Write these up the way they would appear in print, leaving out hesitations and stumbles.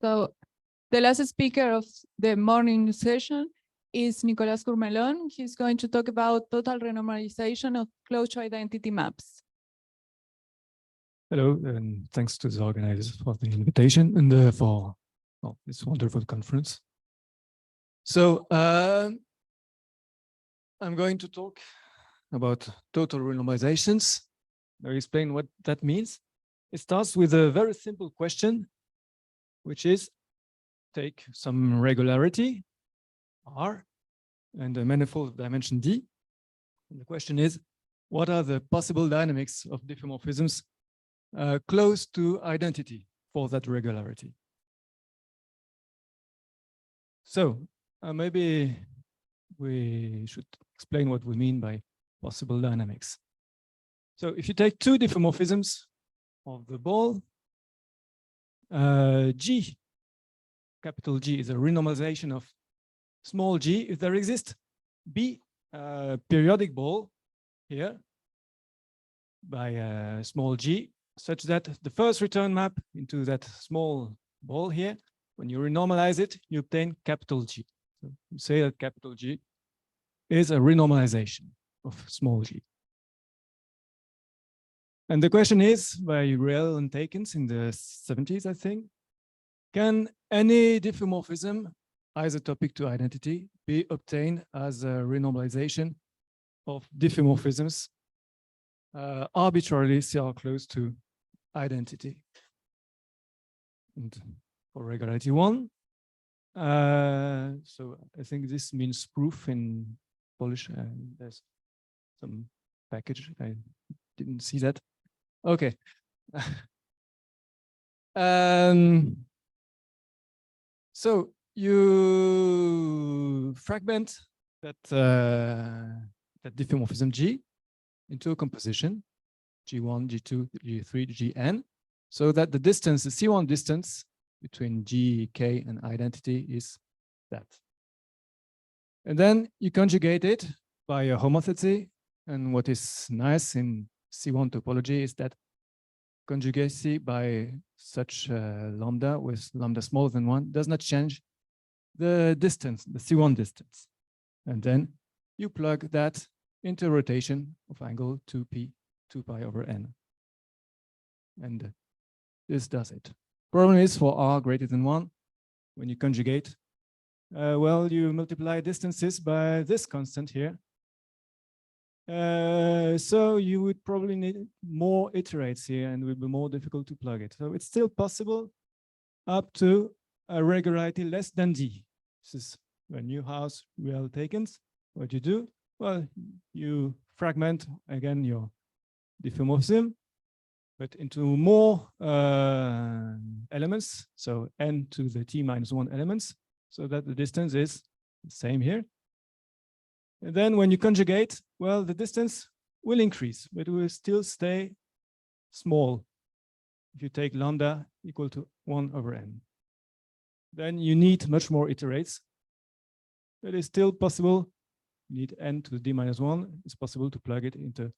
So the last speaker of the morning session is Nicolas Gourmelon. He's going to talk about total renormalization of closed identity maps. Hello, and thanks to the organizers for the invitation and for this wonderful conference. So I'm going to talk about total renormalizations. I'll explain what that means. It starts with a very simple question, which is take some regularity, R, and a manifold dimension D. And the question is, what are the possible dynamics of diffeomorphisms close to identity for that regularity? So maybe we should explain what we mean by possible dynamics. So if you take two diffeomorphisms of the ball, G, capital G, is a renormalization of small g if there exists B, periodic ball here by small g, such that the first return map into that small ball here, when you renormalize it, you obtain capital G. So you say that capital G is a renormalization of small g. And the question is, by Rell and Takens in the 70s, I think, can any diffeomorphism isotopic to identity be obtained as a renormalization of diffeomorphisms arbitrarily CR close to identity? And for regularity 1, so I think this means proof in Polish, and there's some package, I didn't see that. Okay. So you fragment that that diffeomorphism G into a composition G1, G2, G3, Gn, so that the distance, the C1 distance between G, K, and identity is that. And then you conjugate it by a homothety. And what is nice in C1 topology is that conjugacy by such lambda with lambda smaller than 1 does not change the distance, the C1 distance. And then you plug that into rotation of angle 2p, 2 pi over n. And this does it. Problem is for r greater than 1, when you conjugate, well, you multiply distances by this constant here. So you would probably need more iterates here and it would be more difficult to plug it. So it's still possible up to a regularity less than D. This is a new house Rell Takens. What you do? Well, you fragment again your diffeomorphism, but into more elements. So n to the t minus 1 elements, so that the distance is the same here. And then when you conjugate, well, the distance will increase, but it will still stay small. If you take lambda equal to 1 over n, then you need much more iterates. It is still possible. You need n to the d minus 1. It's possible to plug it into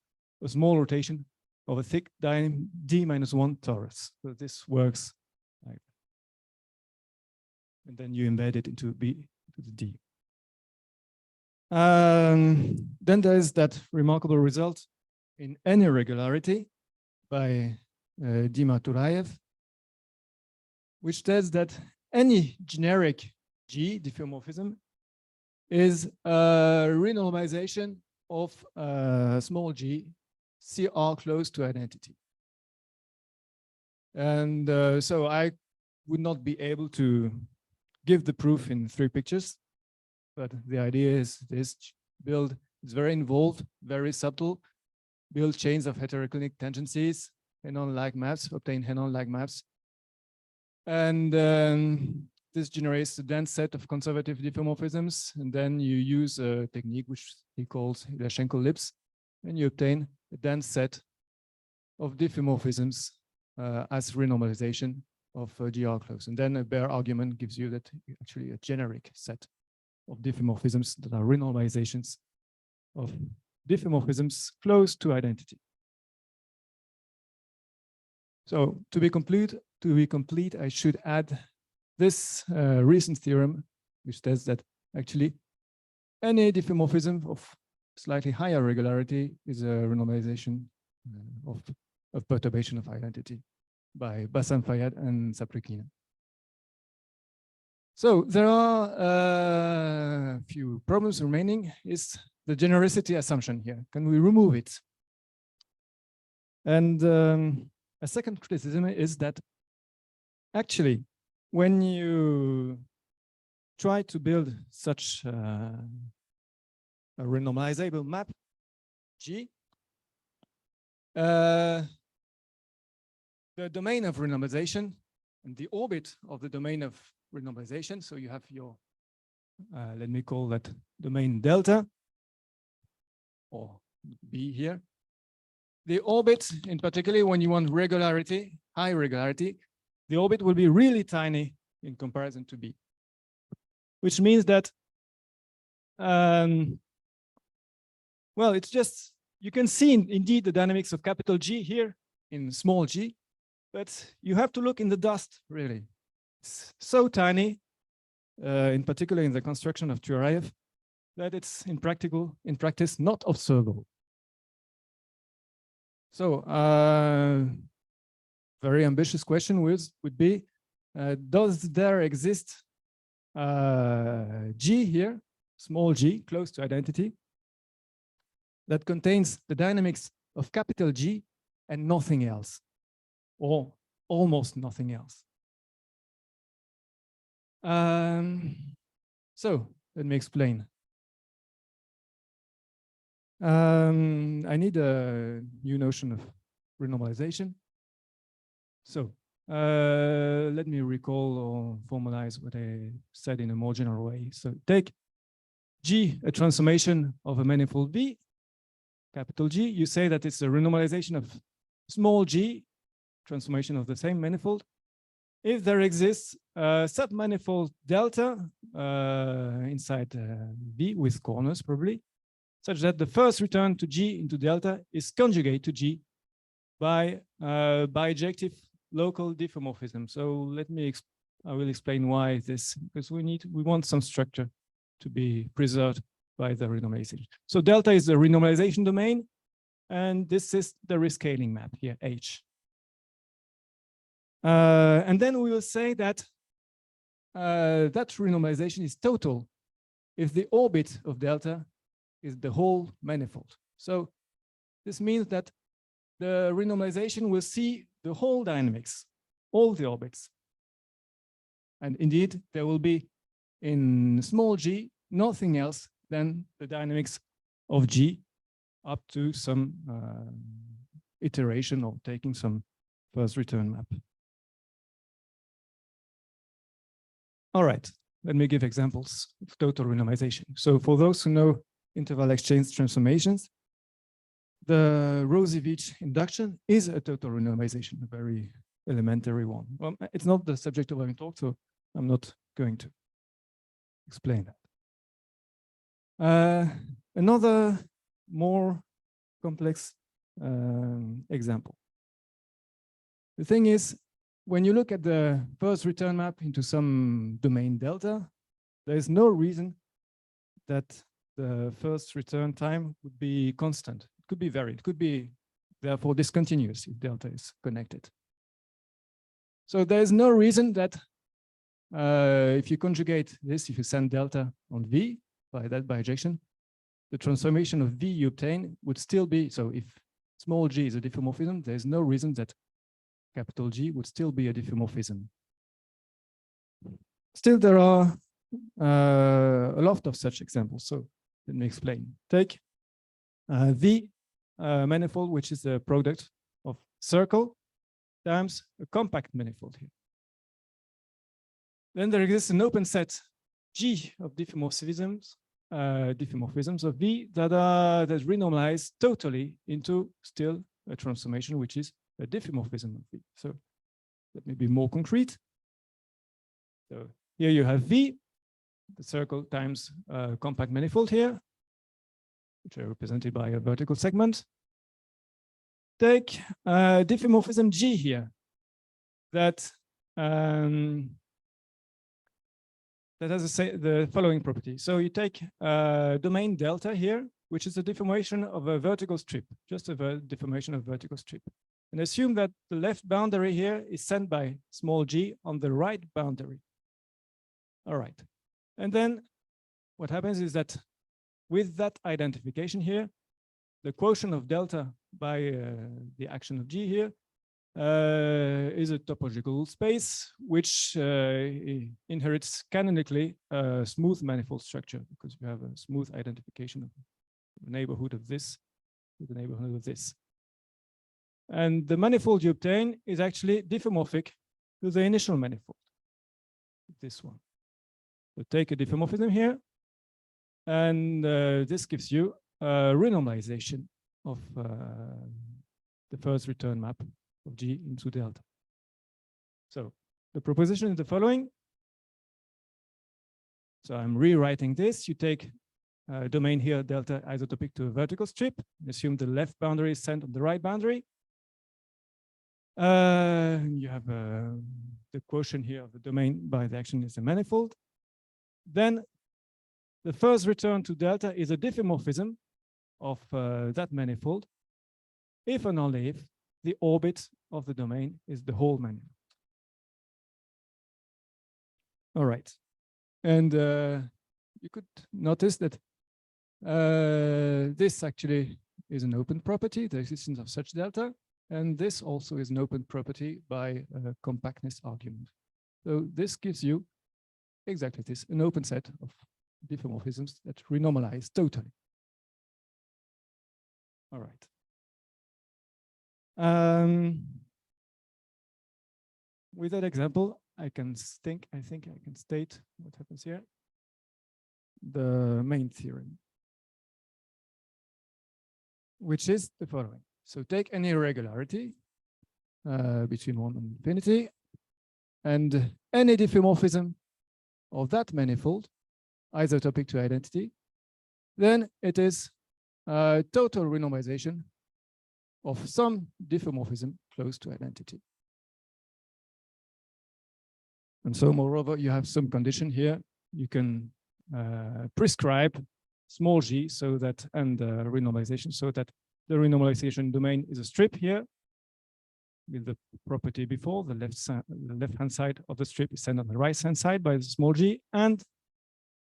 a small rotation of a thick d minus 1 torus. So this works like that. And then you embed it into B to the d. Then there's that remarkable result in any regularity by Dima Turaev, which says that any generic G diffeomorphism is a renormalization of small g CR close to identity. And so I would not be able to give the proof in 3 pictures. But the idea is this: build is very involved, very subtle, build chains of heteroclinic tangencies, Henon-like maps, obtain Henon-like maps. And this generates a dense set of conservative diffeomorphisms. And then you use a technique which he calls Ilyashenko ellipse, and you obtain a dense set of diffeomorphisms as renormalization of GR close. And then a bare argument gives you that actually a generic set of diffeomorphisms that are renormalizations of diffeomorphisms close to identity. So to be complete, I should add this recent theorem, which says that actually any diffeomorphism of slightly higher regularity is a renormalization of perturbation of identity by Bassam-Fayyad and Sapriklina. So there are a few problems remaining. Is the genericity assumption here? Can we remove it? And a second criticism is that actually, when you try to build such a renormalizable map, G, the domain of renormalization and the orbit of the domain of renormalization, so you have your, let me call that domain delta, or B here. The orbit, in particular, when you want regularity, high regularity, the orbit will be really tiny in comparison to B, which means that, well, it's just, you can see indeed the dynamics of capital G here in small g, but you have to look in the dust, really. It's so tiny, in particular in the construction of Turaev, that it's in practice not observable. So, very ambitious question would be, does there exist G here, small g, close to identity, that contains the dynamics of capital G and nothing else, or almost nothing else? So let me explain. I need a new notion of renormalization. So let me recall or formalize what I said in a more general way. So take G, a transformation of a manifold V, capital G. You say that it's a renormalization of small g, transformation of the same manifold, if there exists a submanifold delta inside V with corners probably, such that the first return to G into delta is conjugate to G by bijective local diffeomorphism. So let me, I will explain why this, because we want some structure to be preserved by the renormalization. So delta is the renormalization domain, and this is the rescaling map here, H. And then we will say that that renormalization is total if the orbit of delta is the whole manifold. So this means that the renormalization will see the whole dynamics, all the orbits. And indeed, there will be in small g nothing else than the dynamics of G up to some iteration or taking some first return map. All right, let me give examples of total renormalization. So for those who know interval exchange transformations, the Rauzy-Veech induction is a total renormalization, a very elementary one. Well, it's not the subject of our talk, so I'm not going to explain that. Another more complex example. The thing is, when you look at the first return map into some domain delta, there is no reason that the first return time would be constant. It could be varied. It could be, therefore, discontinuous if delta is connected. So there is no reason that if you conjugate this, if you send delta on V by that bijection, the transformation of V you obtain would still be, so if small g is a diffeomorphism, there is no reason that capital G would still be a diffeomorphism. Still, there are a lot of such examples. So let me explain. Take V manifold, which is the product of circle times a compact manifold here. Then there exists an open set G of diffeomorphisms of V that renormalize totally into still a transformation, which is a diffeomorphism of V. So let me be more concrete. So here you have V, the circle times a compact manifold here, which are represented by a vertical segment. Take diffeomorphism G here that that has the following property. So you take domain delta here, which is a deformation of a vertical strip, just a deformation of vertical strip. And assume that the left boundary here is sent by small g on the right boundary. All right. And then what happens is that with that identification here, the quotient of delta by the action of g here is a topological space which inherits canonically a smooth manifold structure, because you have a smooth identification of the neighborhood of this with the neighborhood of this. And the manifold you obtain is actually diffeomorphic to the initial manifold, this one. So take a diffeomorphism here, and this gives you a renormalization of the first return map of G into delta. So the proposition is the following. So I'm rewriting this. You take a domain here, delta isotopic to a vertical strip. Assume the left boundary is sent on the right boundary. You have the quotient here of the domain by the action is a manifold. Then the first return to delta is a diffeomorphism of that manifold, if and only if the orbit of the domain is the whole manifold. All right. And you could notice that this actually is an open property, the existence of such delta. And this also is an open property by a compactness argument. So this gives you exactly this, an open set of diffeomorphisms that renormalize totally. All right. With that example, I think I can state what happens here. The main theorem, which is the following. So take any irregularity between 1 and infinity, and any diffeomorphism of that manifold, isotopic to identity, then it is a total renormalization of some diffeomorphism close to identity. And so moreover, you have some condition here. You can prescribe small g so that, and renormalization, so that the renormalization domain is a strip here with the property before. The left-hand side of the strip is sent on the right-hand side by the small g, and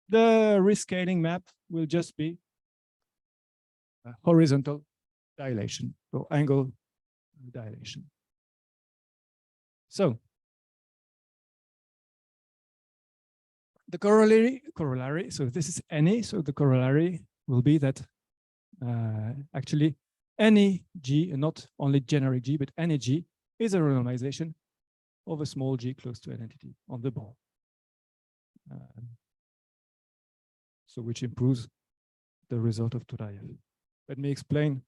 the rescaling map will just be a horizontal dilation or angle dilation. So the corollary, so this is any, so the corollary will be that actually any G, and not only generic G, but any G is a renormalization of a small g close to identity on the ball. So which improves the result of Turaev. Let me explain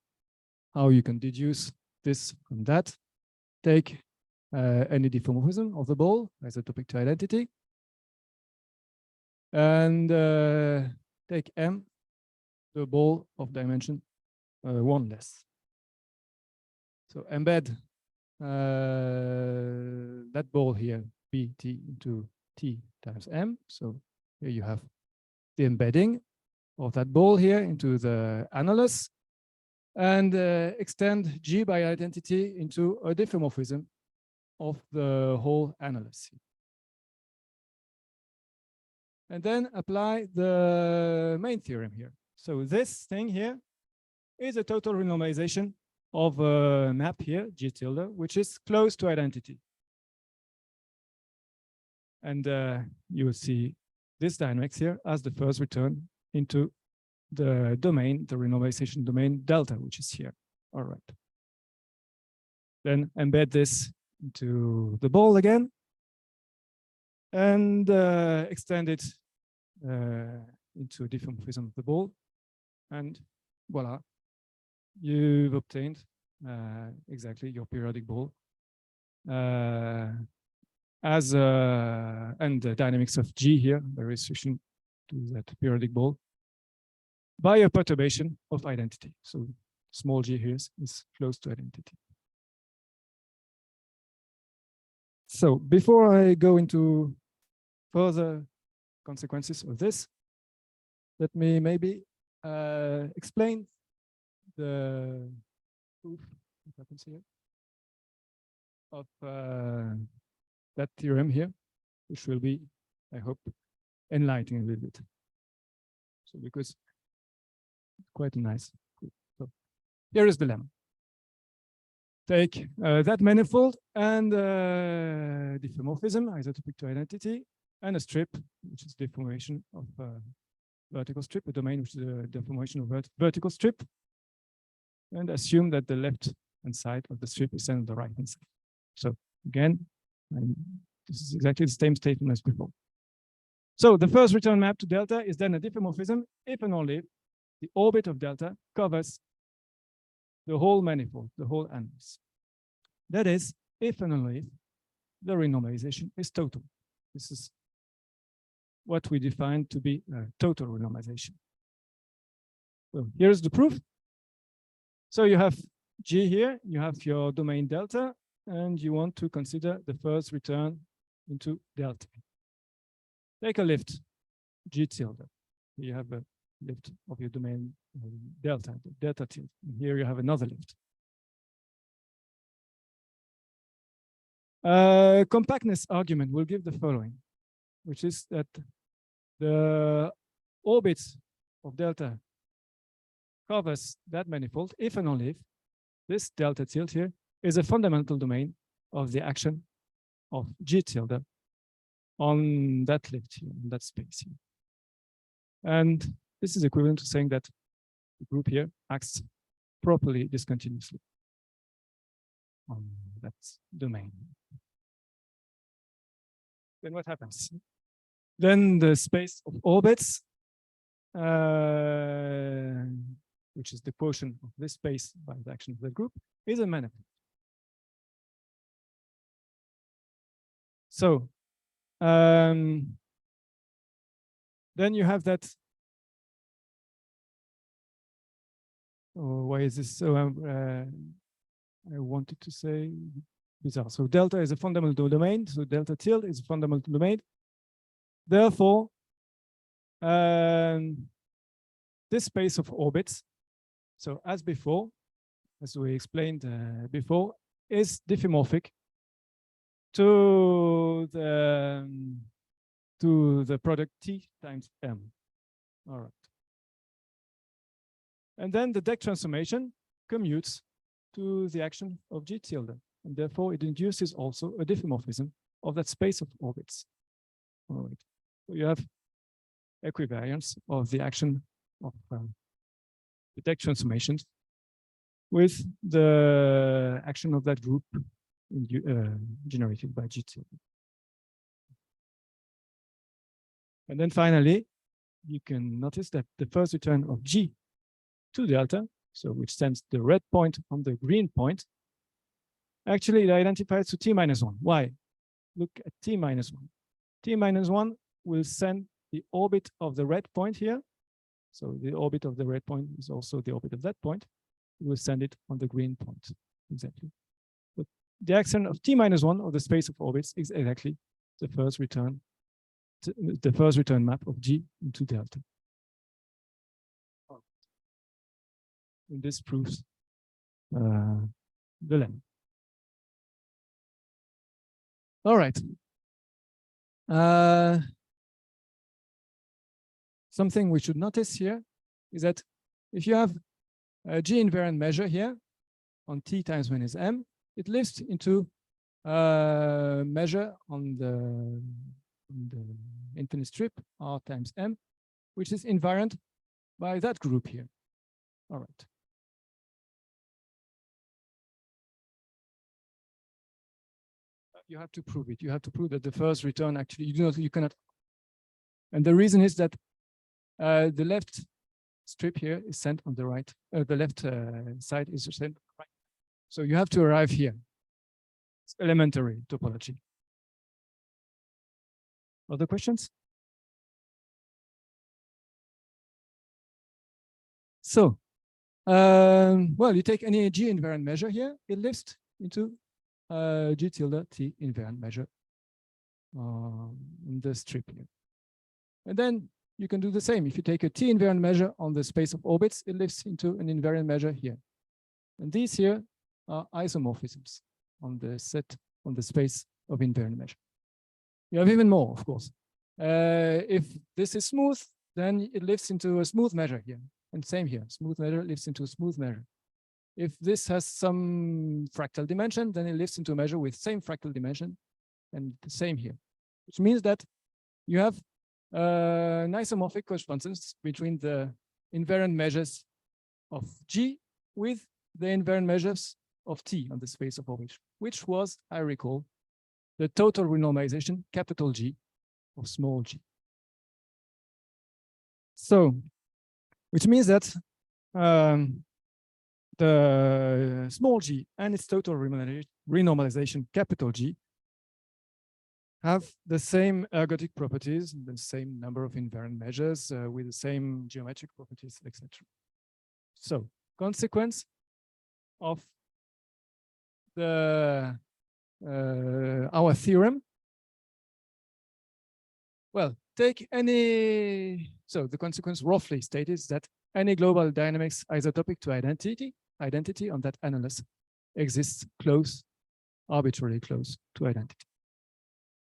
how you can deduce this from that. Take any diffeomorphism of the ball isotopic to identity, and take M, the ball of dimension 1 less. So embed that ball here, Bt into T times M. So here you have the embedding of that ball here into the annulus, and extend G by identity into a diffeomorphism of the whole annulus. And then apply the main theorem here. So this thing here is a total renormalization of a map here, G tilde, which is close to identity. And you will see this dynamics here as the first return into the domain, the renormalization domain delta, which is here. All right. Then embed this into the ball again, and extend it into a diffeomorphism of the ball, and voila, you've obtained exactly your periodic ball as and the dynamics of G here, the restriction to that periodic ball by a perturbation of identity. So small g here is close to identity. So before I go into further consequences of this. Let me maybe explain the proof what happens here of that theorem here, which will be, I hope, enlightening a little bit. So because it's quite nice. So here is the lemma. Take that manifold and diffeomorphism, isotopic to identity, and a strip, which is deformation of vertical strip, a domain which is a deformation of vertical strip, and assume that the left-hand side of the strip is on the right-hand side. So again, this is exactly the same statement as before. So the first return map to delta is then a diffeomorphism if and only if the orbit of delta covers the whole manifold, the whole animus. That is, if and only if the renormalization is total. This is what we define to be a total renormalization. So here's the proof. So you have G here, you have your domain delta, and you want to consider the first return into delta. Take a lift, G tilde. You have a lift of your domain delta, the delta tilde. And here you have another lift. Compactness argument will give the following, which is that the orbit of delta covers that manifold if and only if this delta tilde here is a fundamental domain of the action of G tilde on that lift here, in that space here. And this is equivalent to saying that the group here acts properly discontinuously on that domain. Then what happens? Then the space of orbits, which is the quotient of this space by the action of the group, is a manifold. So then you have that. Oh, why is this so? I wanted to say bizarre. So delta is a fundamental domain. So delta tilde is a fundamental domain. Therefore, this space of orbits, so as before, as we explained before, is diffeomorphic to the product T times M. All right. And then the deck transformation commutes to the action of G tilde. And therefore, it induces also a diffeomorphism of that space of orbits. All right. So you have equivariance of the action of the deck transformations with the action of that group generated by G tilde. And then finally, you can notice that the first return of G to delta, so which sends the red point on the green point, actually it identifies to T minus 1. Why? Look at T minus 1. T minus 1 will send the orbit of the red point here. So the orbit of the red point is also the orbit of that point. It will send it on the green point, exactly. But the action of T minus 1 of the space of orbits is exactly the first return map of G into delta. And this proves the lemma. All right. Something we should notice here is that if you have a G invariant measure here on T times minus M, it lifts into a measure on the infinite strip R times M, which is invariant by that group here. All right. You have to prove it. You have to prove that the first return actually you cannot. And the reason is that the left strip here is sent on the right. The left side is sent on the right. So you have to arrive here. It's elementary topology. Other questions? So, well, you take any G invariant measure here, it lifts into G tilde T invariant measure in the strip here. And then you can do the same. If you take a T invariant measure on the space of orbits, it lives into an invariant measure here. And these here are isomorphisms on the set, on the space of invariant measure. You have even more, of course. If this is smooth, then it lives into a smooth measure here. And same here, smooth measure lives into a smooth measure. If this has some fractal dimension, then it lives into a measure with same fractal dimension, and the same here, which means that you have an isomorphic correspondence between the invariant measures of G with the invariant measures of T on the space of orbit, which was, I recall, the total renormalization, capital G, of small g. So, which means that the small g and its total renormalization, capital G, have the same ergodic properties, the same number of invariant measures with the same geometric properties, etc. So, consequence of the our theorem. Well, take any, so the consequence roughly stated is that any global dynamics isotopic to identity on that annulus exists close, arbitrarily close to identity.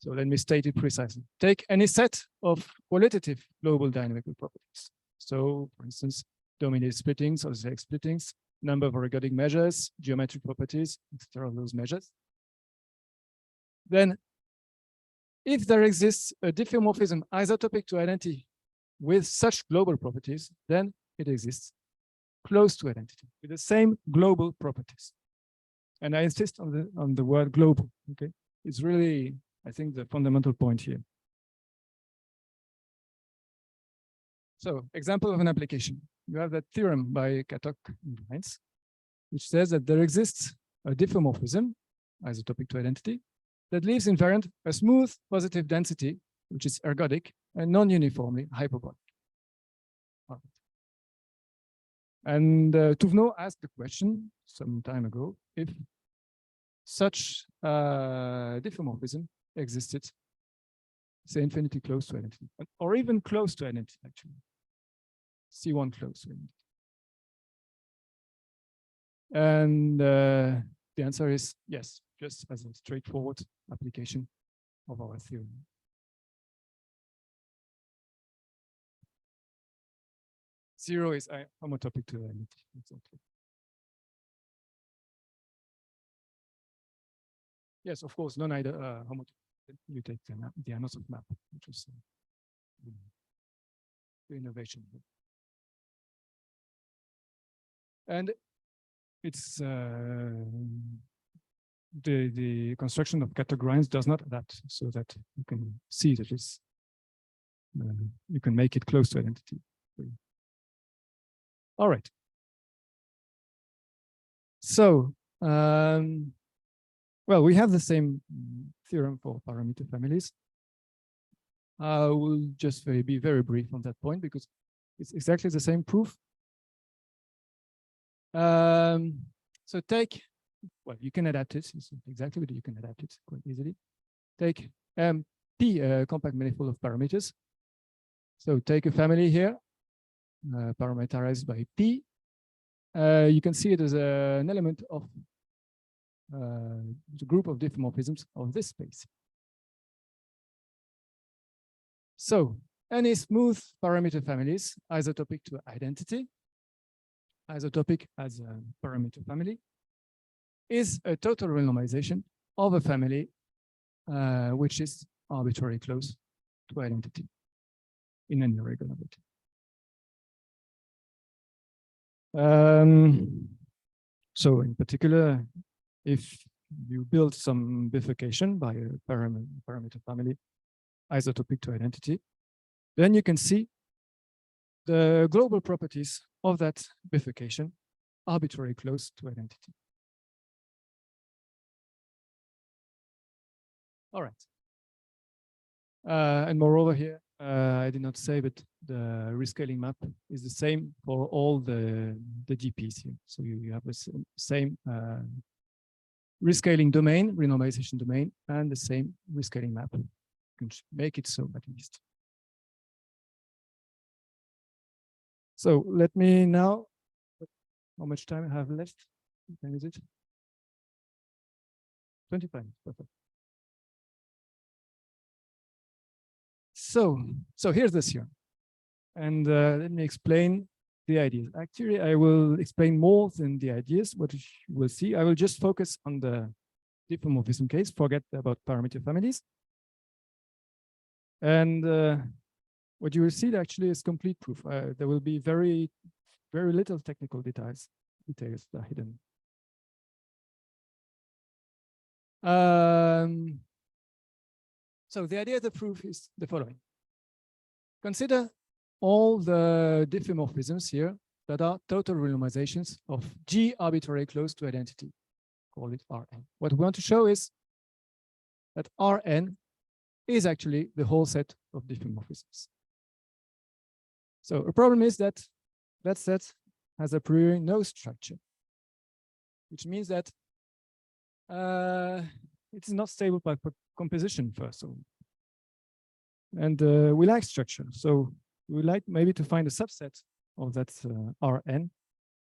So let me state it precisely. Take any set of qualitative global dynamical properties. So for instance, dominated splittings or Z splittings, number of ergodic measures, geometric properties, etc. of those measures. Then if there exists a diffeomorphism isotopic to identity with such global properties, then it exists close to identity with the same global properties. And I insist on the word global. Okay, it's really, I think, the fundamental point here. So, example of an application. You have that theorem by Katok and Heinz, which says that there exists a diffeomorphism isotopic to identity that leaves invariant a smooth positive density, which is ergodic and non-uniformly hyperbolic. And Touvenot asked the question some time ago if such diffeomorphism existed, say, infinitely close to identity, or even close to identity, actually. C1 close to identity. And the answer is yes, just as a straightforward application of our theorem. Zero is homotopic to identity. Exactly. Yes, of course, non-either homotopic. You take the annals of map, which is the innovation. And it's the construction of categorize does not adapt, so that you can see that it's you can make it close to identity. All right. So, well, we have the same theorem for parameter families. I will just be very brief on that point because it's exactly the same proof. So take, well, you can adapt it. It's not exactly, but you can adapt it quite easily. Take P, compact manifold of parameters. So take a family here, parameterized by P. You can see it as an element of the group of diffeomorphisms of this space. So any smooth parameter families isotopic to identity, isotopic as a parameter family, is a total renormalization of a family which is arbitrarily close to identity in an irregularity. So in particular, if you build some bifurcation by a parameter family isotopic to identity, then you can see the global properties of that bifurcation arbitrarily close to identity. All right. And moreover here, I did not say, but the rescaling map is the same for all the GPs here. So you have the same rescaling domain, renormalization domain, and the same rescaling map. You can make it so at least. So let me now, how much time I have left? What time is it? 25, perfect. So here's this here. And let me explain the ideas. Actually, I will explain more than the ideas, what you will see. I will just focus on the diffeomorphism case, forget about parameter families. And what you will see actually is complete proof. There will be very little technical details that are hidden. So the idea of the proof is the following. Consider all the diffeomorphisms here that are total renormalizations of G arbitrarily close to identity. Call it Rn. What we want to show is that Rn is actually the whole set of diffeomorphisms. So a problem is that that set has a priori no structure, which means that it's not stable by composition first. And we like structure. So we like maybe to find a subset of that Rn,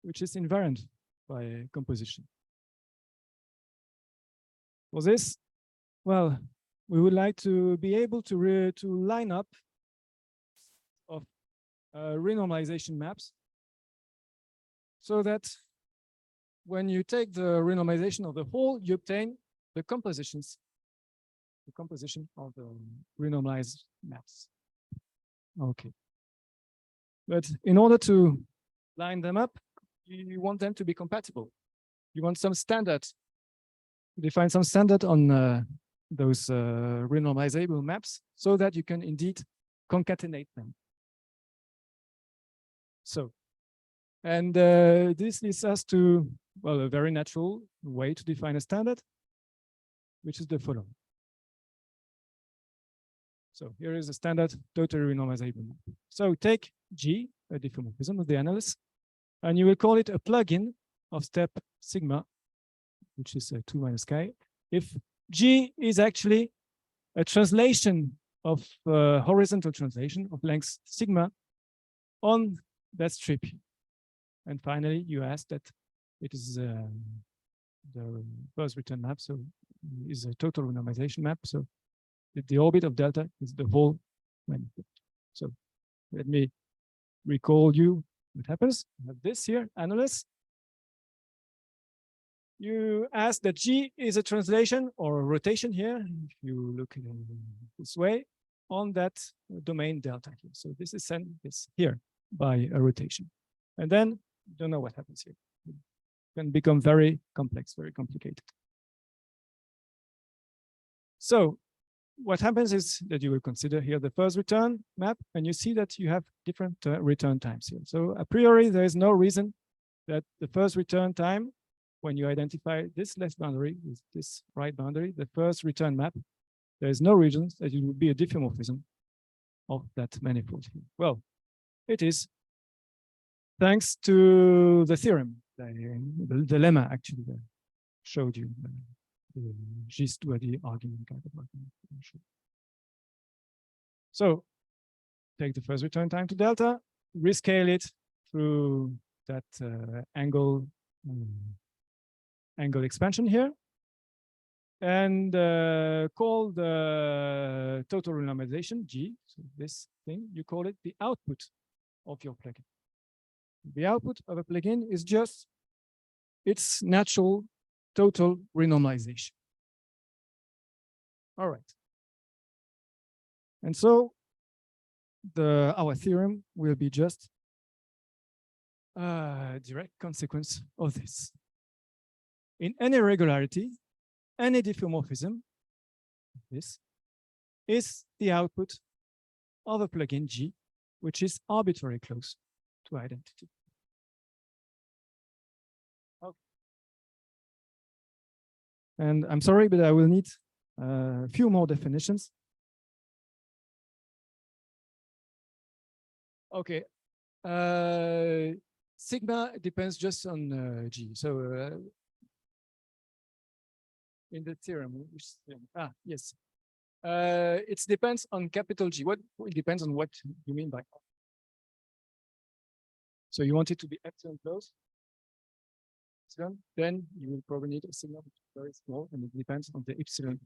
which is invariant by composition. For this, well, we would like to be able to line up of renormalization maps so that when you take the renormalization of the whole, you obtain the composition of the renormalized maps. Okay. But in order to line them up, you want them to be compatible. You want some standard, define some standard on those renormalizable maps so that you can indeed concatenate them. So, and this leads us to, well, a very natural way to define a standard, which is the following. So here is a standard totally renormalizable map. So take G, a diffeomorphism of the analysis, and you will call it a plugin of step sigma, which is 2 minus chi, if G is actually a translation of horizontal translation of length sigma on that strip. And finally, you ask that it is the first return map, so is a total renormalization map. So the orbit of delta is the whole manifold. So let me recall you what happens. You have this here, analysis. You ask that G is a translation or a rotation here, if you look this way, on that domain delta here. So this is sent this here by a rotation. And then you don't know what happens here. It can become very complex, very complicated. So what happens is that you will consider here the first return map, and you see that you have different return times here. So a priori, there is no reason that the first return time, when you identify this left boundary with this right boundary, the first return map, there is no reason that it would be a diffeomorphism of that manifold here. Well, it is thanks to the theorem, the lemma actually that showed you the gist or the argument kind of argument. So take the first return time to delta, rescale it through that angle expansion here, and call the total renormalization G, so this thing, you call it the output of your plugin. The output of a plugin is just its natural total renormalization. All right. And so our theorem will be just a direct consequence of this. In any regularity, any diffeomorphism, this is the output of a plugin G, which is arbitrarily close to identity. Okay. And I'm sorry, but I will need a few more definitions. Okay. Sigma depends just on G. So in the theorem, which theorem? Yes. It depends on capital G. It depends on what you mean by So you want it to be epsilon close. Then you will probably need a signal which is very small, and it depends on the epsilon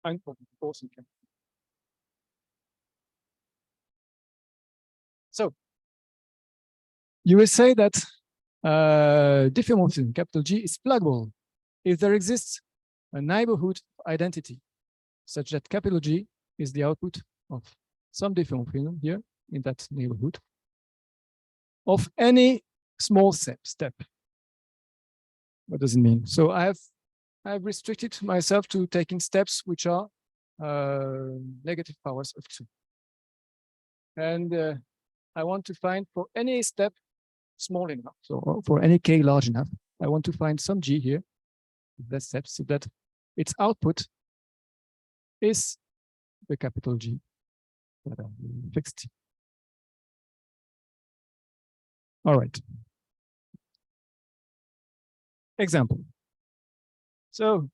proportion. So you will say that diffeomorphism capital G is pluggable if there exists a neighborhood identity such that capital G is the output of some diffeomorphism here in that neighborhood of any small step. What does it mean? So I have restricted myself to taking steps which are negative powers of 2. And I want to find for any step small enough, so for any k large enough, I want to find some G here, that step, so that its output is the capital G that I fixed. All right. Example. So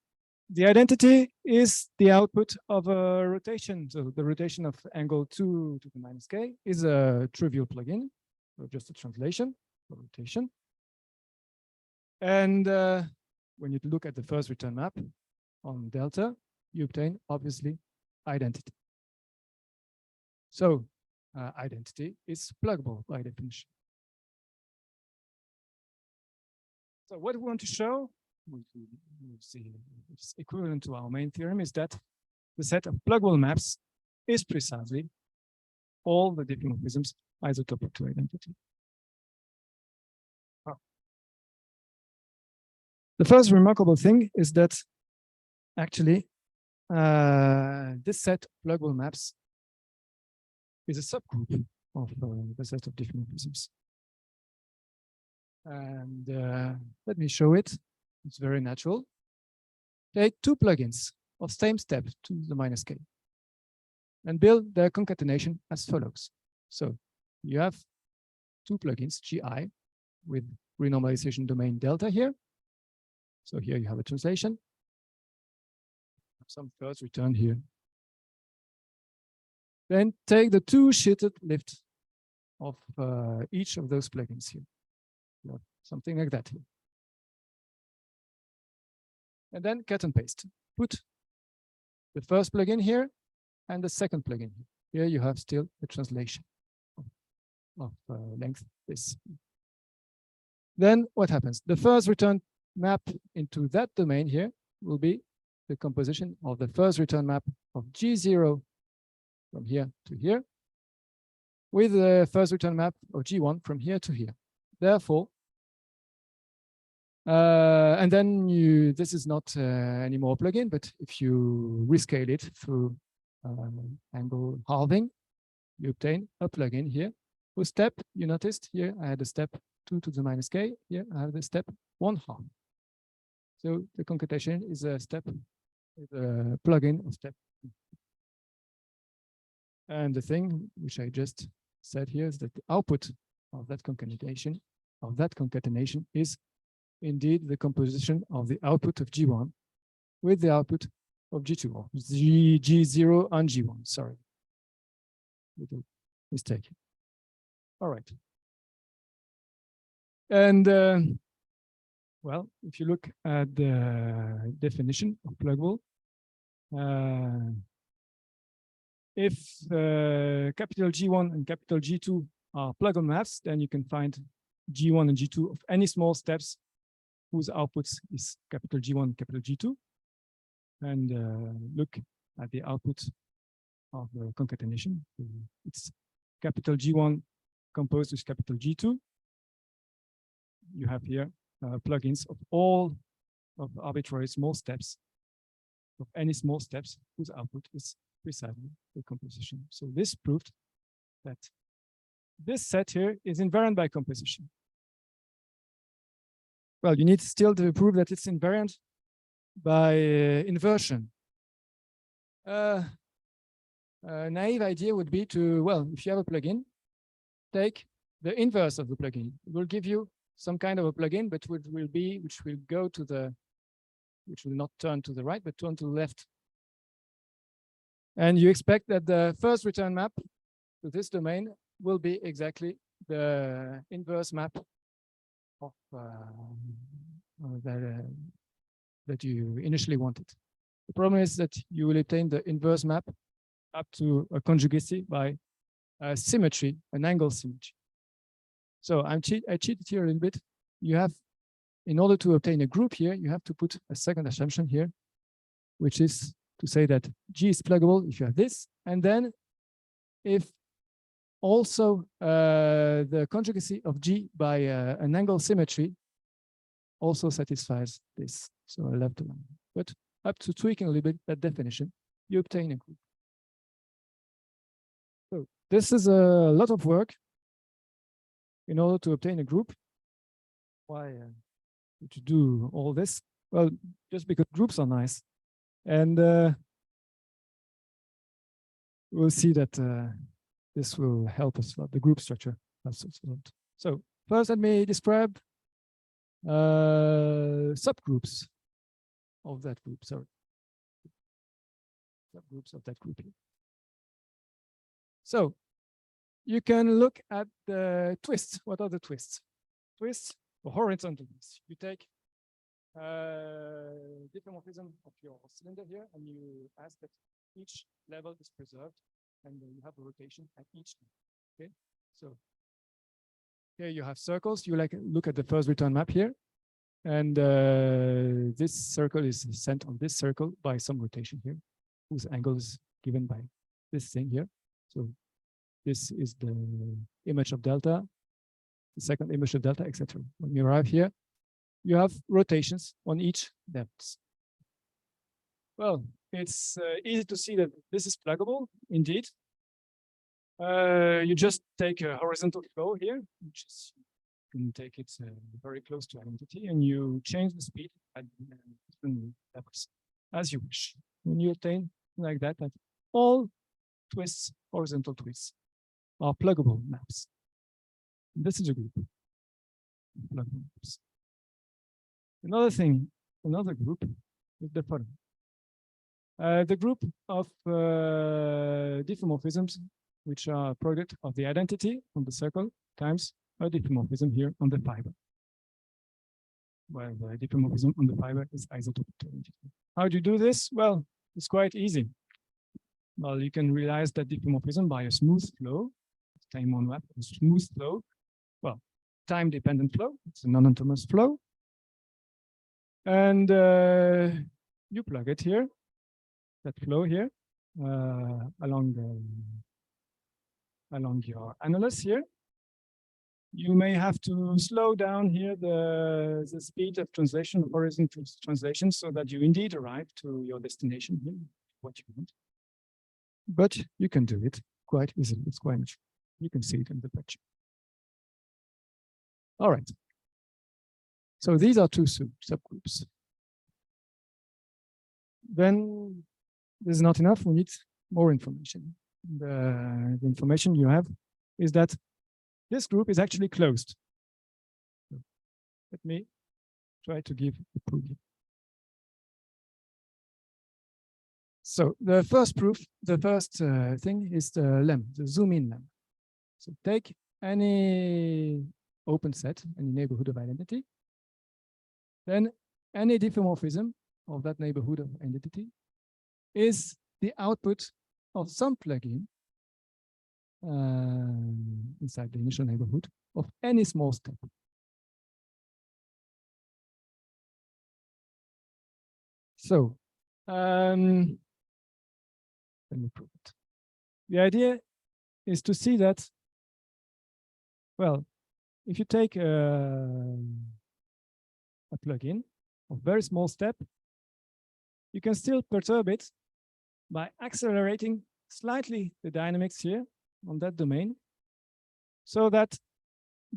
the identity is the output of a rotation. So the rotation of angle 2 to the minus k is a trivial plugin, or just a translation for rotation. And when you look at the first return map on delta, you obtain obviously identity. So identity is pluggable by definition. So what we want to show, we'll see it's equivalent to our main theorem, is that the set of pluggable maps is precisely all the diffeomorphisms isotopic to identity. The first remarkable thing is that actually this set of pluggable maps is a subgroup of the set of diffeomorphisms. And let me show it. It's very natural. Take 2 plugins of same step to the minus k and build their concatenation as follows. So you have 2 plugins, GI, with renormalization domain delta here. So here you have a translation. Some first return here. Then take the 2 shitted lift of each of those plugins here. Something like that here. And then cut and paste. Put the first plugin here and the second plugin here. Here you have still the translation of length this. Then what happens? The first return map into that domain here will be the composition of the first return map of G0 from here to here with the first return map of G1 from here to here. Therefore, and then this is not any more plugin, but if you rescale it through angle halving, you obtain a plugin here whose step, you noticed here, I had a step 2 to the minus k. Here I have the step 1/2. So the concatenation is a step, is a plugin of step. And the thing which I just said here is that the output of that concatenation is indeed the composition of the output of G1 with the output of G2, or G0 and G1, sorry. Little mistake. All right. And well, if you look at the definition of pluggable, if capital G1 and capital G2 are pluggable maps, then you can find G1 and G2 of any small steps whose outputs is capital G1, capital G2, and look at the output of the concatenation. It's capital G1 composed with capital G2. You have here plugins of all of arbitrary small steps, of any small steps whose output is precisely the composition. So this proved that this set here is invariant by composition. Well, you need still to prove that it's invariant by inversion. A naive idea would be to, well, if you have a plugin, take the inverse of the plugin. It will give you some kind of a plugin, but which will go to the, which will not turn to the right, but turn to the left. And you expect that the first return map to this domain will be exactly the inverse map of that you initially wanted. The problem is that you will obtain the inverse map up to a conjugacy by a symmetry, an angle symmetry. So I cheated here a little bit. You have, in order to obtain a group here, you have to put a second assumption here, which is to say that G is pluggable if you have this, and then if also the conjugacy of G by an angle symmetry also satisfies this. So I left alone. But up to tweaking a little bit that definition, you obtain a group. So this is a lot of work in order to obtain a group. Why to do all this? Well, just because groups are nice. And we'll see that this will help us a lot. The group structure helps us a lot. So first, let me describe subgroups of that group. Sorry, subgroups of that group here. So you can look at the twists. What are the twists? Twists or horizontal twists. You take diffeomorphism of your cylinder here, and you ask that each level is preserved, and you have a rotation at each level. Okay, so here you have circles. You look at the first return map here, and this circle is sent on this circle by some rotation here, whose angle is given by this thing here. So this is the image of delta, the second image of delta, etc. When you arrive here, you have rotations on each depth. Well, it's easy to see that this is pluggable, indeed. You just take a horizontal flow here, which is, you can take it very close to identity, and you change the speed at different levels as you wish. When you obtain like that all twists, horizontal twists, are pluggable maps. This is a group. Pluggable maps. Another thing, another group is the following. The group of diffeomorphisms, which are a product of the identity on the circle times a diffeomorphism here on the fiber. Well, the diffeomorphism on the fiber is isotopic to identity. How do you do this? Well, it's quite easy. Well, you can realize that diffeomorphism by a smooth flow, time on map, a smooth flow. Well, time-dependent flow. It's a non-autonomous flow. And you plug it here, that flow here, along your annulus here. You may have to slow down here the speed of translation, of horizontal translation, so that you indeed arrive to your destination here, what you want. But you can do it quite easily. It's quite natural. You can see it in the picture. All right. So these are two subgroups. Then this is not enough. We need more information. The information you have is that this group is actually closed. So let me try to give a proof. So the first proof, the first thing is the lem, the zoom-in lem. So take any open set, any neighborhood of identity, then any diffeomorphism of that neighborhood of identity is the output of some plugin inside the initial neighborhood of any small step. So let me prove it. The idea is to see that, well, if you take a plugin of very small step, you can still perturb it by accelerating slightly the dynamics here on that domain, so that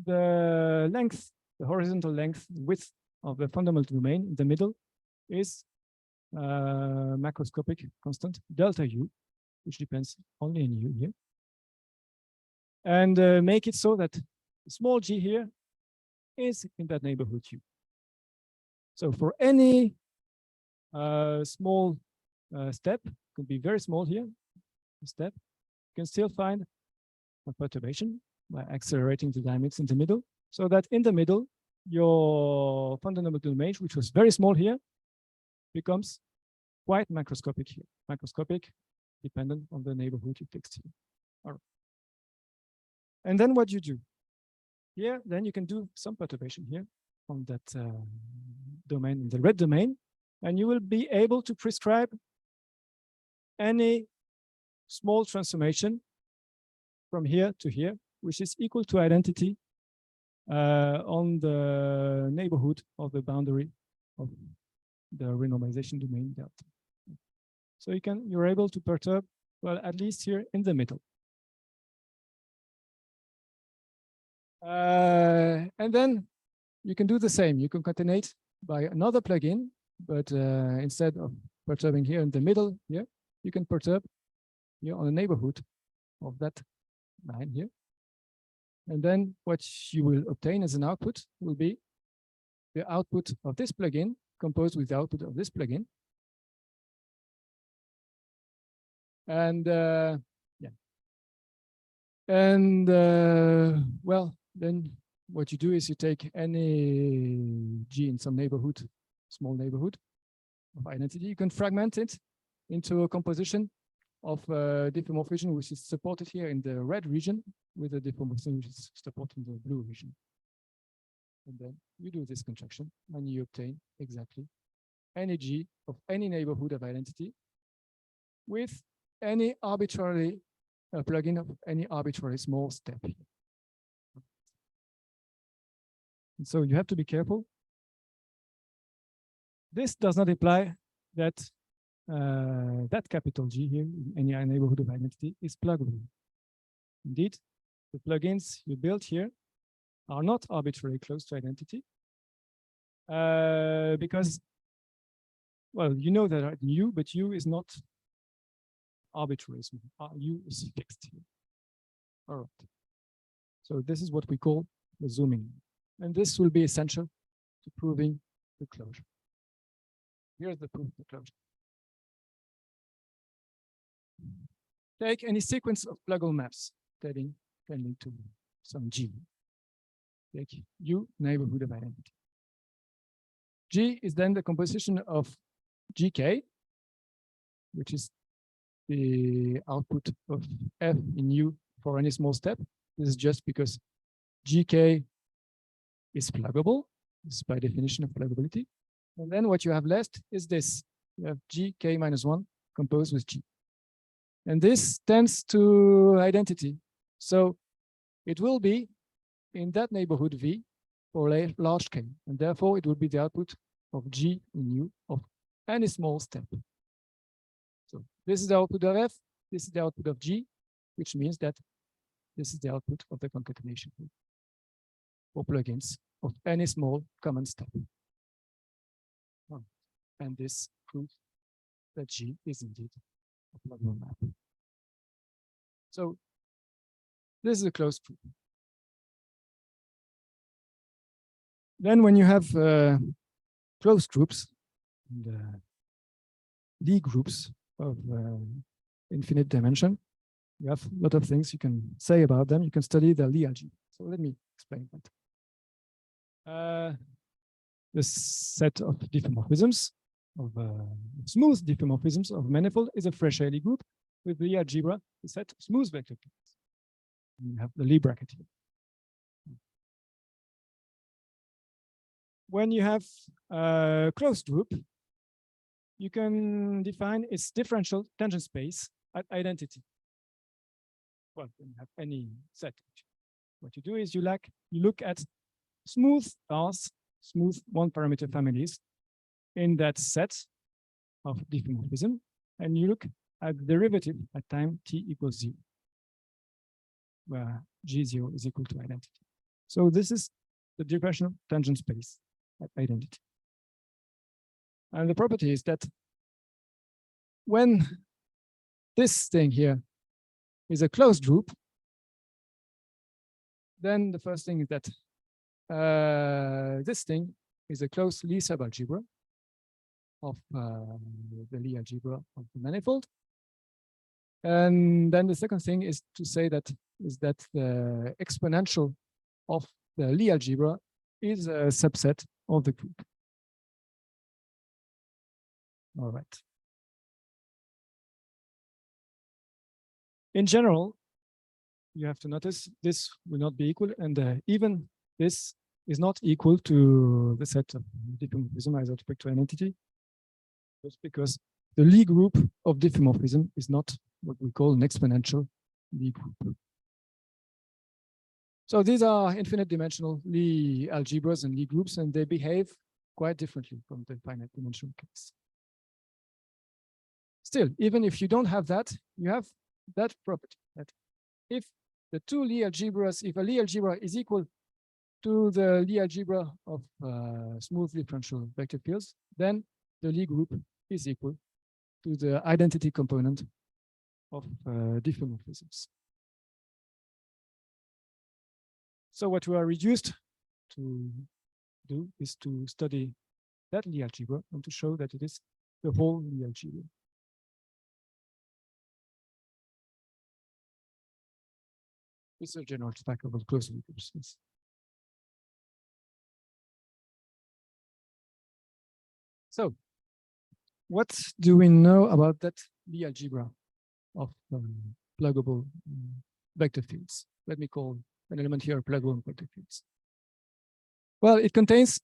the length, the horizontal length, width of the fundamental domain in the middle is macroscopic constant delta U, which depends only on U here, and make it so that the small g here is in that neighborhood U. So for any small step, could be very small here, step, you can still find a perturbation by accelerating the diamonds in the middle, so that in the middle, your fundamental domain, which was very small here, becomes quite macroscopic here. Macroscopic, dependent on the neighborhood you fixed here. All right. And then what you do here, then you can do some perturbation here on that domain, in the red domain, and you will be able to prescribe any small transformation from here to here, which is equal to identity on the neighborhood of the boundary of the renormalization domain delta. So you're able to perturb, well, at least here in the middle. And then you can do the same. You can concatenate by another plugin, but instead of perturbing here in the middle here, you can perturb here on the neighborhood of that line here. And then what you will obtain as an output will be the output of this plugin composed with the output of this plugin. And yeah. And well, then what you do is you take any G in some neighborhood, small neighborhood of identity. You can fragment it into a composition of diffeomorphism, which is supported here in the red region, with a diffeomorphism which is supported in the blue region. And then you do this construction and you obtain exactly any G of any neighborhood of identity with any arbitrary plugin of any arbitrary small step. And so you have to be careful. This does not imply that that capital G here in any neighborhood of identity is pluggable. Indeed, the plugins you built here are not arbitrarily close to identity because, well, you know that U, but U is not arbitrary. U is fixed here. All right. So this is what we call the zooming. And this will be essential to proving the closure. Here's the proof of the closure. Take any sequence of pluggable maps tending to some G. Take U, neighborhood of identity. G is then the composition of GK, which is the output of F in U for any small step. This is just because GK is pluggable. This is by definition of pluggability. And then what you have left is this. You have GK minus 1 composed with G. And this tends to identity. So it will be in that neighborhood V for a large K. And therefore, it will be the output of G in U of any small step. So this is the output of F. This is the output of G, which means that this is the output of the concatenation for plugins of any small common step. And this proves that G is indeed a pluggable map. So this is a closed proof. Then when you have closed groups, and, Lie groups of infinite dimension, you have a lot of things you can say about them. You can study the Lie algebra. So let me explain that. The set of diffeomorphisms, of smooth diffeomorphisms of manifold is a fresh Lie group with the algebra, the set of smooth vector fields. You have the Lie bracket here. When you have a closed group, you can define its differential tangent space at identity. Well, when you have any set, what you do is you look at smooth R's, smooth one-parameter families in that set of diffeomorphism, and you look at the derivative at time t equals 0, where G0 is equal to identity. So this is the differential tangent space at identity. And the property is that when this thing here is a closed group, then the first thing is that this thing is a closed Lie subalgebra of the Lie algebra of the manifold. And then the second thing is to say that is that the exponential of the Lie algebra is a subset of the group. All right. In general, you have to notice this will not be equal, and even this is not equal to the set of diffeomorphism as respect to an entity, just because the Lie group of diffeomorphism is not what we call an exponential Lie group. So these are infinite dimensional Lie algebras and Lie groups, and they behave quite differently from the finite dimensional case. Still, even if you don't have that, you have that property that if the two Lie algebras, if a Lie algebra is equal to the Lie algebra of smooth differential vector fields, then the Lie group is equal to the identity component of diffeomorphisms. So what we are reduced to do is to study that Lie algebra and to show that it is the whole Lie algebra. It's a general stackable closed Lie groups. Yes. So, what do we know about that Lie algebra of pluggable vector fields? Let me call an element here pluggable vector fields. Well, it contains,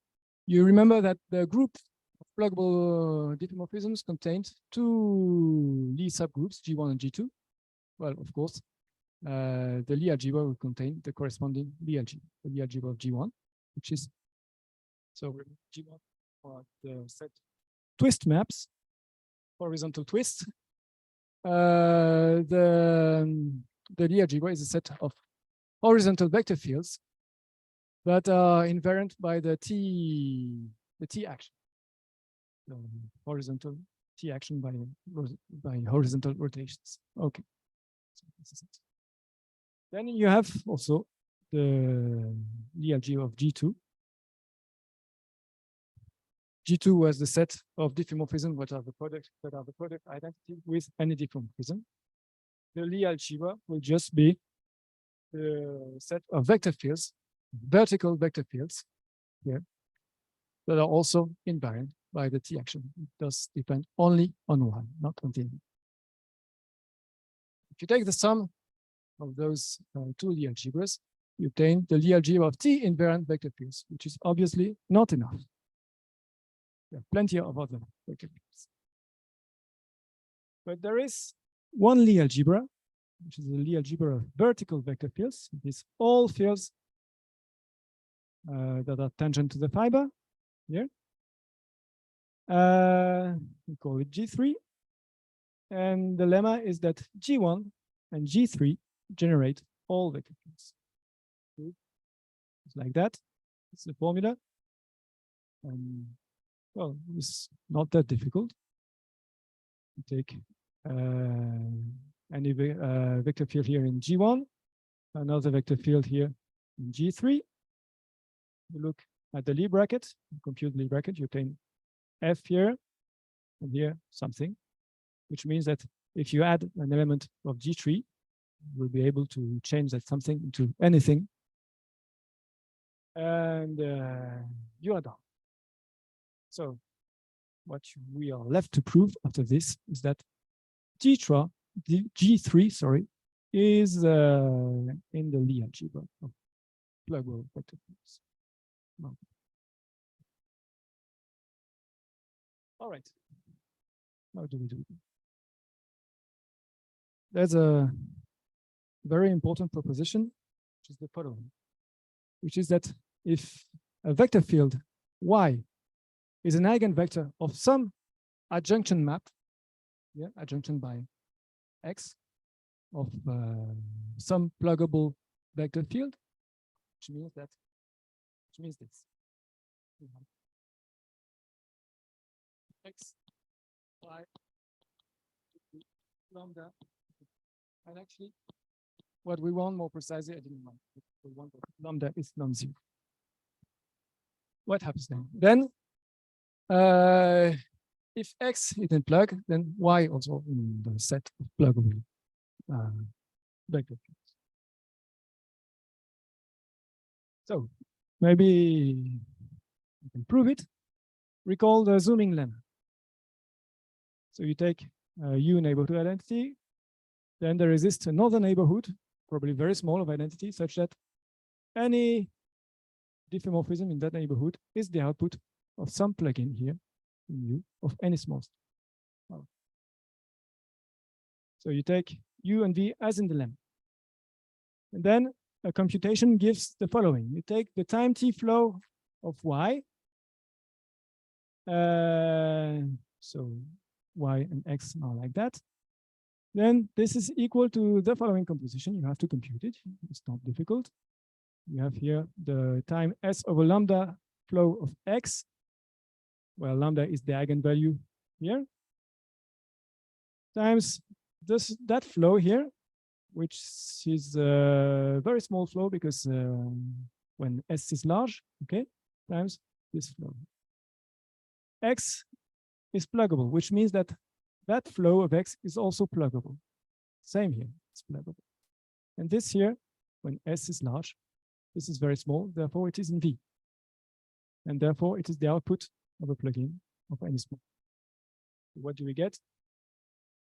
you remember that the group of pluggable diffeomorphisms contained two Lie subgroups, G1 and G2. Well, of course, the Lie algebra will contain the corresponding Lie algebra, the Lie algebra of G1, which is, so G1 for the set twist maps, horizontal twist. The Lie algebra is a set of horizontal vector fields that are invariant by the T action. Horizontal T action by horizontal rotations. Okay. So this is it. Then you have also the Lie algebra of G2. G2 was the set of diffeomorphisms that are the product identity with any diffeomorphism. The Lie algebra will just be the set of vector fields, vertical vector fields here, that are also invariant by the T action. It does depend only on one, not on the other. If you take the sum of those two Lie algebras, you obtain the Lie algebra of T invariant vector fields, which is obviously not enough. There are plenty of other vector fields. But there is one Lie algebra, which is the Lie algebra of vertical vector fields. These all fields that are tangent to the fiber here. We call it G3. And the lemma is that G1 and G3 generate all vector fields. It's like that. It's the formula. Well, it's not that difficult. You take any vector field here in G1, another vector field here in G3. You look at the Lie bracket, compute Lie bracket, you obtain F here and here something, which means that if you add an element of G3, you'll be able to change that something into anything. And you are done. So what we are left to prove after this is that G3, sorry, is in the Lie algebra of pluggable vector fields. No. All right. How do we do it? There's a very important proposition, which is the following, which is that if a vector field Y is an eigenvector of some adjunction map, yeah, adjunction by X of some pluggable vector field, which means this. X, Y, lambda, and actually, what we want more precisely, I didn't want. We want that lambda is non-zero. What happens then? Then, if X is in plug, then Y also in the set of pluggable vector fields. So maybe you can prove it. Recall the zooming lemma. So you take U neighborhood identity, then there exists another neighborhood, probably very small of identity, such that any diffeomorphism in that neighborhood is the output of some plugin here in U of any small step. So you take U and V as in the lemma. And then a computation gives the following. You take the time t flow of Y. So Y and X are like that. Then this is equal to the following composition. You have to compute it. It's not difficult. You have here the time S over lambda flow of X, where lambda is the eigenvalue here, times that flow here, which is a very small flow because when S is large, okay, times this flow. X is pluggable, which means that that flow of X is also pluggable. Same here, it's pluggable. And this here, when S is large, this is very small, therefore it is in V. And therefore it is the output of a plugin of any small. What do we get?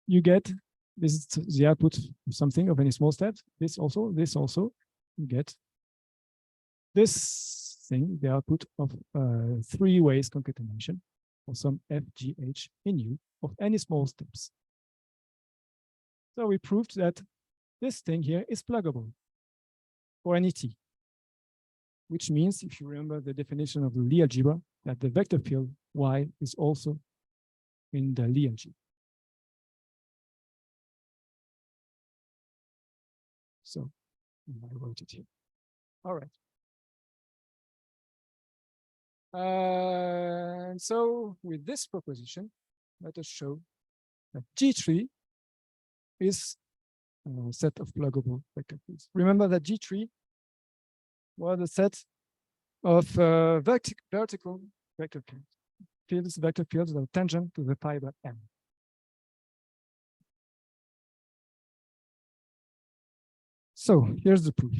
You get, this is the output of something of any small step. This also, you get this thing, the output of three ways concatenation of some FGH in U of any small steps. So we proved that this thing here is pluggable for any T, which means, if you remember the definition of the Lie algebra, that the vector field Y is also in the Lie algebra. So I wrote it here. All right. And so with this proposition, let us show that G3 is a set of pluggable vector fields. Remember that G3 was a set of vertical vector fields, vector fields that are tangent to the fiber M. So here's the proof.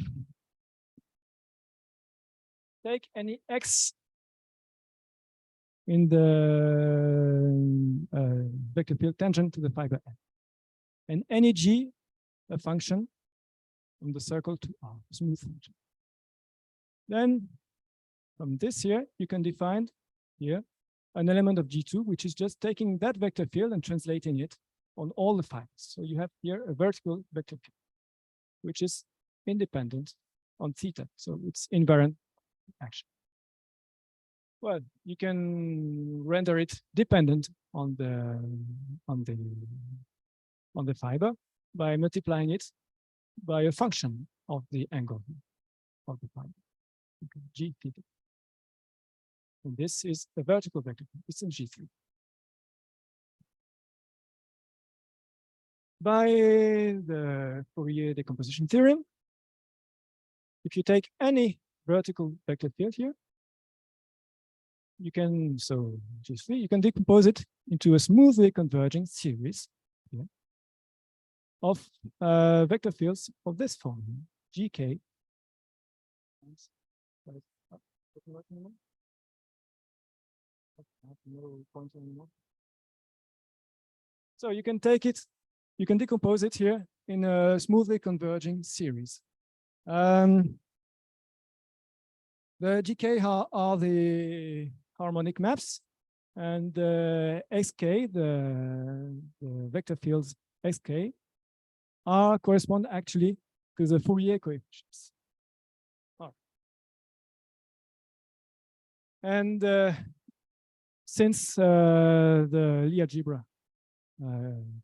Take any X in the vector field tangent to the fiber M, and any G, a function from the circle to R, smooth function. Then from this here, you can define here an element of G2, which is just taking that vector field and translating it on all the fibers. So you have here a vertical vector field, which is independent on theta. So it's invariant action. Well, you can render it dependent on the fiber by multiplying it by a function of the angle of the fiber, okay, G theta. And this is a vertical vector. It's in G3. By the Fourier decomposition theorem, if you take any vertical vector field here, you can, so G3, you can decompose it into a smoothly converging series here of vector fields of this form, GK. So you can take it, you can decompose it here in a smoothly converging series. The GK are the harmonic maps, and the XK, the vector fields XK, correspond actually to the Fourier coefficients. And since the Lie algebra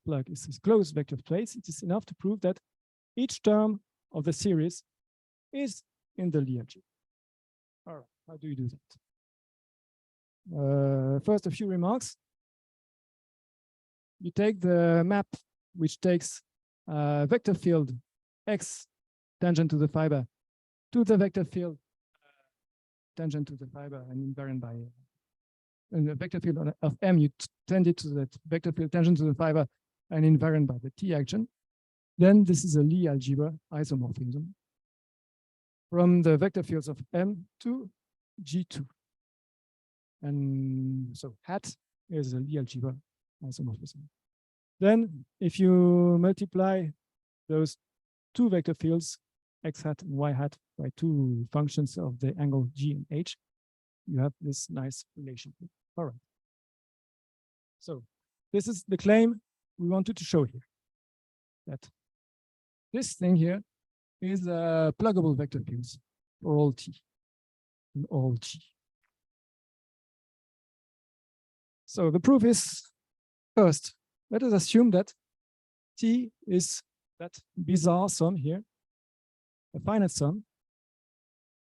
plug is a closed vector space, it is enough to prove that each term of the series is in the Lie algebra. All right, how do you do that? First, a few remarks. You take the map which takes vector field X tangent to the fiber to the vector field tangent to the fiber and invariant by and the vector field of M, you tend it to that vector field tangent to the fiber and invariant by the T action. Then this is a Lie algebra isomorphism. from the vector fields of M to G2. And so hat is a Lie algebra isomorphism. Then if you multiply those two vector fields, x hat and y hat, by two functions of the angle G and H, you have this nice relation. All right. So this is the claim we wanted to show here, that this thing here is a pluggable vector fields for all t and all g. So the proof is, first, let us assume that t is that bizarre sum here, a finite sum,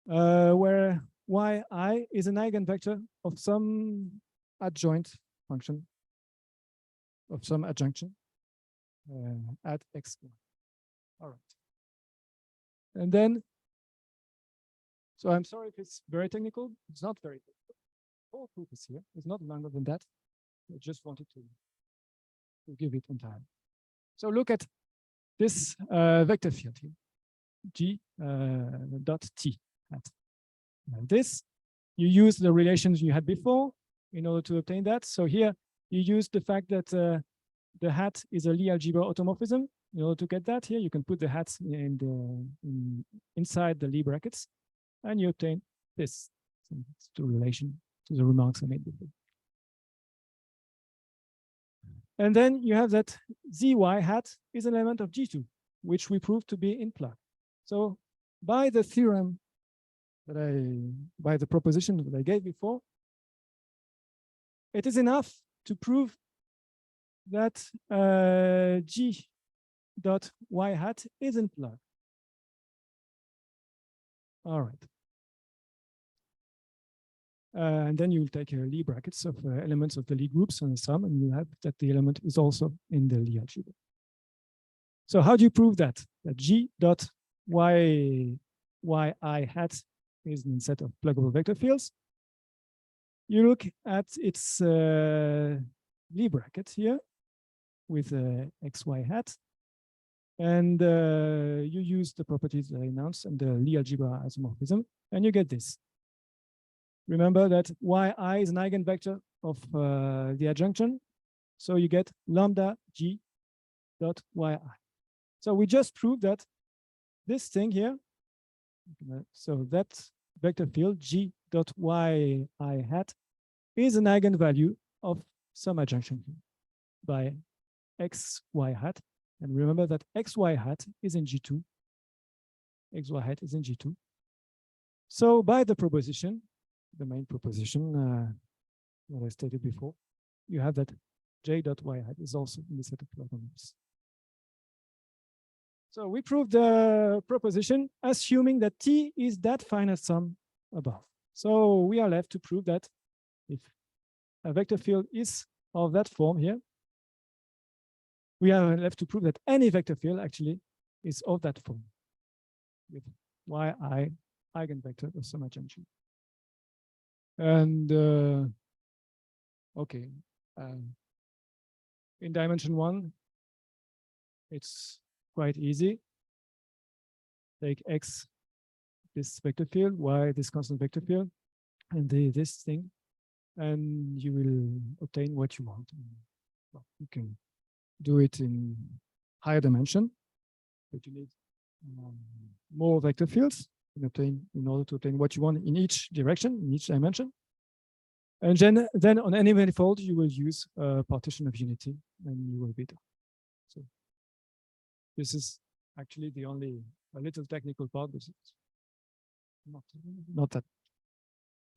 where yi is an eigenvector of some adjoint function, of some adjunction at x. All right. And then, so I'm sorry if it's very technical. It's not very technical. The whole proof is here. It's not longer than that. I just wanted to give it in time. So look at this vector field here, G dot T hat. And this, you use the relations you had before in order to obtain that. So here you use the fact that the hat is a Lie algebra automorphism. In order to get that here, you can put the hats inside the Lie brackets, and you obtain this. So it's the relation to the remarks I made before. And then you have that zy hat is an element of G2, which we proved to be in plug. So by the theorem that by the proposition that I gave before, it is enough to prove that G dot y hat is in plug. All right. And then you'll take Lie brackets of elements of the Lie groups and the sum, and you have that the element is also in the Lie algebra. So how do you prove that? That G dot yi hat is a set of pluggable vector fields. You look at its Lie bracket here with xy hat, and you use the properties that I announced and the Lie algebra isomorphism, and you get this. Remember that yi is an eigenvector of the adjunction, so you get lambda g dot yi. So we just proved that this thing here, so that vector field G dot yi hat is an eigenvalue of some adjunction here by xy hat. And remember that xy hat is in G2. Xy hat is in G2. So by the proposition, the main proposition that I stated before, you have that j dot y hat is also in the set of plugins. So we proved the proposition assuming that T is that finite sum above. So we are left to prove that if a vector field is of that form here, we are left to prove that any vector field actually is of that form with yi eigenvector of some adjunction. And okay, in dimension 1, it's quite easy. Take x, this vector field, y, this constant vector field, and this thing, and you will obtain what you want. Well, you can do it in higher dimension, but you need more vector fields in order to obtain what you want in each direction, in each dimension. And then on any manifold, you will use a partition of unity, and you will be done. So this is actually the only a little technical part, but it's not that,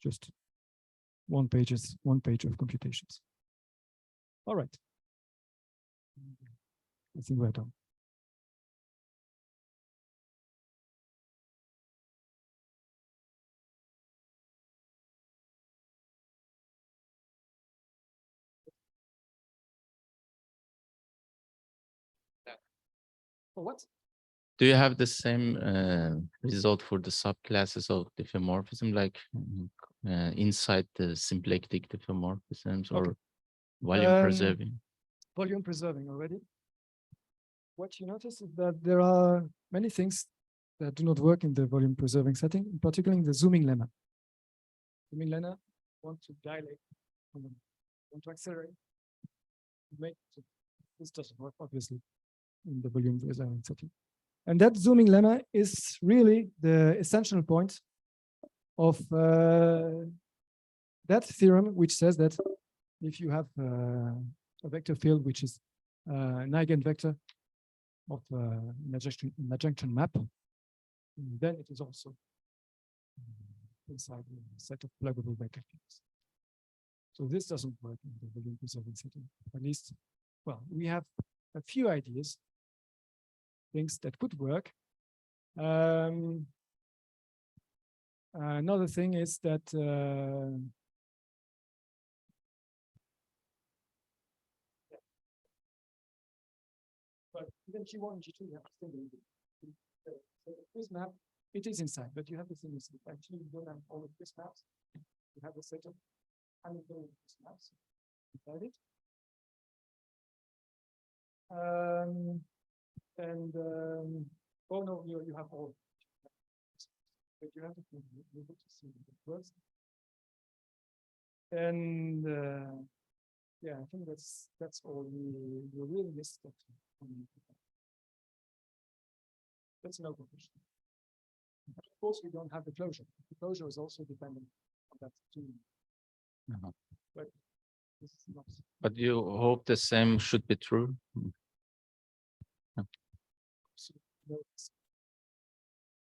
just one page of computations. All right. I think we're done. For what? Do you have the same result for the subclasses of diffeomorphism, like inside the symplectic diffeomorphisms, or volume preserving? Volume preserving already. What you notice is that there are many things that do not work in the volume preserving setting, in particular in the zooming lemma. Zooming lemma want to dilate, want to accelerate, this doesn't work obviously in the volume preserving setting. And that zooming lemma is really the essential point of that theorem, which says that if you have a vector field which is an eigenvector of an adjunction map, then it is also inside a set of pluggable vector fields. So this doesn't work in the volume preserving setting. At least, well, we have a few ideas, things that could work. Another thing is that but even G1 and G2, you have to think so the quiz map, it is inside, but you have the thing is actually you don't have all the quiz maps. You have a set of Hamiltonian quiz maps inside it. Oh no, you have all. But you have to be able to see the words. And yeah, I think that's all you really missed. That's no conclusion. Of course, we don't have the closure. The closure is also dependent on that too. But this is not. But you hope the same should be true.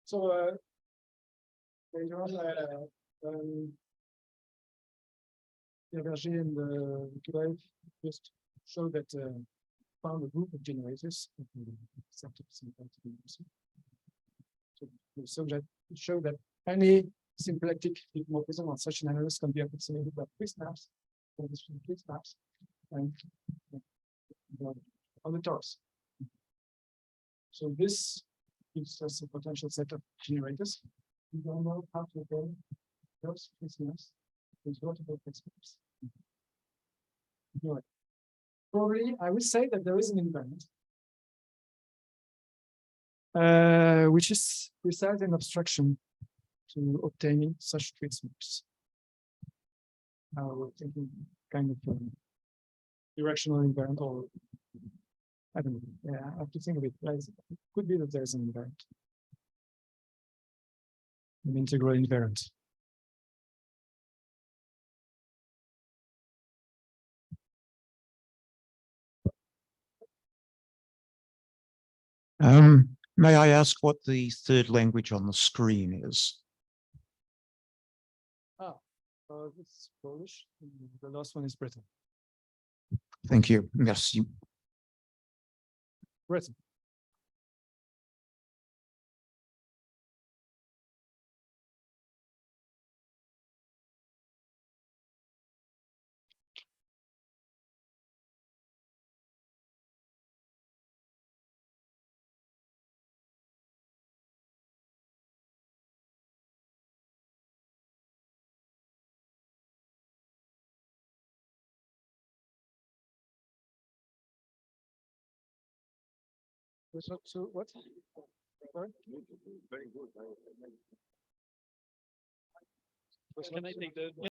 So later on, Berger and Turaev just show that found a group of generators. So that show that any symplectic dimorphism on such an analysis can be approximated by quiz maps, and on the torus. So this gives us a potential set of generators. We don't know how to obtain those quiz maps, those vertical quiz maps. Anyway, probably I would say that there is an invariant, which is precise in abstraction to obtaining such quiz maps. We're thinking kind of directional invariant, or I don't know. Yeah, I have to think of it. It could be that there's an invariant, an integral invariant. May I ask what the third language on the screen is? This is Polish. The last one is Breton. Thank you. Merci. Breton. So what? Sorry? Very good. Can I take the